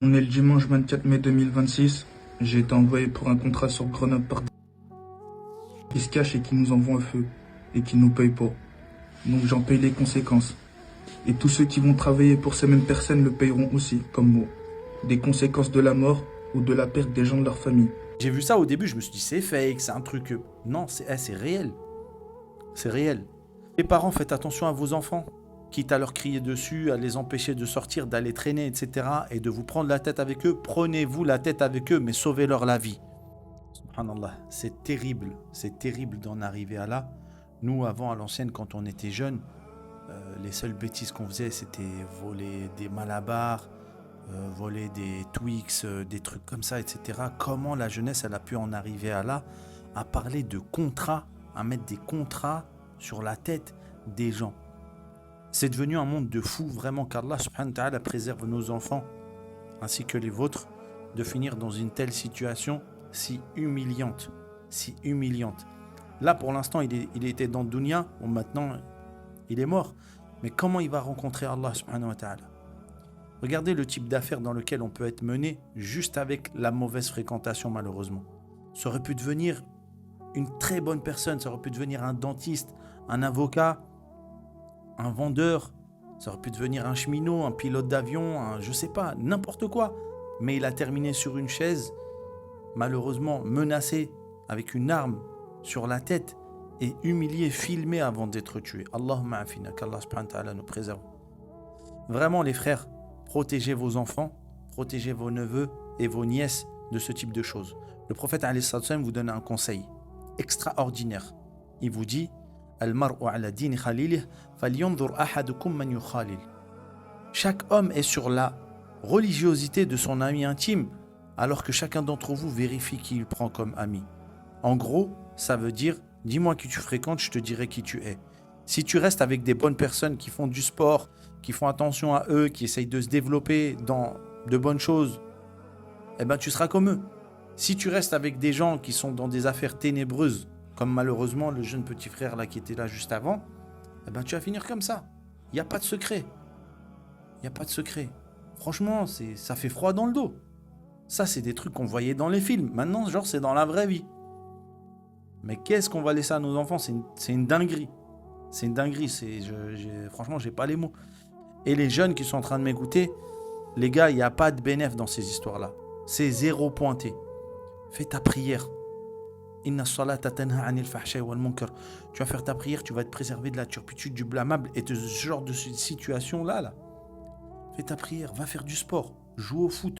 On est le dimanche 24 mai 2026. J'ai été envoyé pour un contrat sur Grenoble par des qui se cachent et qui nous envoient un feu et qui nous payent pas. Donc j'en paye les conséquences. Et tous ceux qui vont travailler pour ces mêmes personnes le payeront aussi, comme moi. Des conséquences de la mort ou de la perte des gens de leur famille. J'ai vu ça au début, je me suis dit c'est fake, c'est un truc. Non, c'est réel. C'est réel. Les parents, faites attention à vos enfants. Quitte à leur crier dessus, à les empêcher de sortir, d'aller traîner, etc. et de vous prendre la tête avec eux, prenez-vous la tête avec eux, mais sauvez-leur la vie. Subhanallah, c'est terrible d'en arriver à là. Nous, avant, à l'ancienne, quand on était jeunes, les seules bêtises qu'on faisait, c'était voler des malabars, voler des Twix, des trucs comme ça, etc. Comment la jeunesse, elle a pu en arriver à là, à parler de contrats, à mettre des contrats sur la tête des gens. C'est devenu un monde de fous, vraiment, qu'Allah subhanahu wa ta'ala préserve nos enfants, ainsi que les vôtres, de finir dans une telle situation si humiliante. Là, pour l'instant, il était dans le dunya, bon, maintenant, il est mort. Mais comment il va rencontrer Allah subhanahu wa ta'ala? Regardez le type d'affaires dans lequel on peut être mené juste avec la mauvaise fréquentation, malheureusement. Ça aurait pu devenir une très bonne personne, ça aurait pu devenir un dentiste, un avocat, un vendeur, ça aurait pu devenir un cheminot, un pilote d'avion, je sais pas, n'importe quoi. Mais il a terminé sur une chaise, malheureusement menacé avec une arme sur la tête et humilié, filmé avant d'être tué. Allahumma afina, qu'Allah subhanahu wa ta'ala nous préserve. Vraiment les frères, protégez vos enfants, protégez vos neveux et vos nièces de ce type de choses. Le prophète alayhi salam vous donne un conseil extraordinaire. Il vous dit Al-mar'u ala dini khalilih falyanzur ahadukum man yukhalil. Chaque homme est sur la religiosité de son ami intime, alors que chacun d'entre vous vérifie qui il prend comme ami. En gros, ça veut dire dis-moi qui tu fréquentes, je te dirai qui tu es. Si tu restes avec des bonnes personnes qui font du sport, qui font attention à eux, qui essayent de se développer dans de bonnes choses, eh ben tu seras comme eux. Si tu restes avec des gens qui sont dans des affaires ténébreuses, comme malheureusement le jeune petit frère là qui était là juste avant, eh ben tu vas finir comme ça. Il n'y a pas de secret. Il n'y a pas de secret. Franchement, ça fait froid dans le dos. Ça, c'est des trucs qu'on voyait dans les films. Maintenant, genre, c'est dans la vraie vie. Mais qu'est-ce qu'on va laisser à nos enfants? C'est une dinguerie. C'est une dinguerie. Franchement, j'ai pas les mots. Et les jeunes qui sont en train de m'écouter, les gars, il n'y a pas de bénéfice dans ces histoires-là. C'est zéro pointé. Fais ta prière. Inna salata tanha anil fahsha'i wal munkar. Tu vas faire ta prière, tu vas être préservé de la turpitude, du blâmable et de ce genre de situation-là. Fais ta prière, va faire du sport, joue au foot.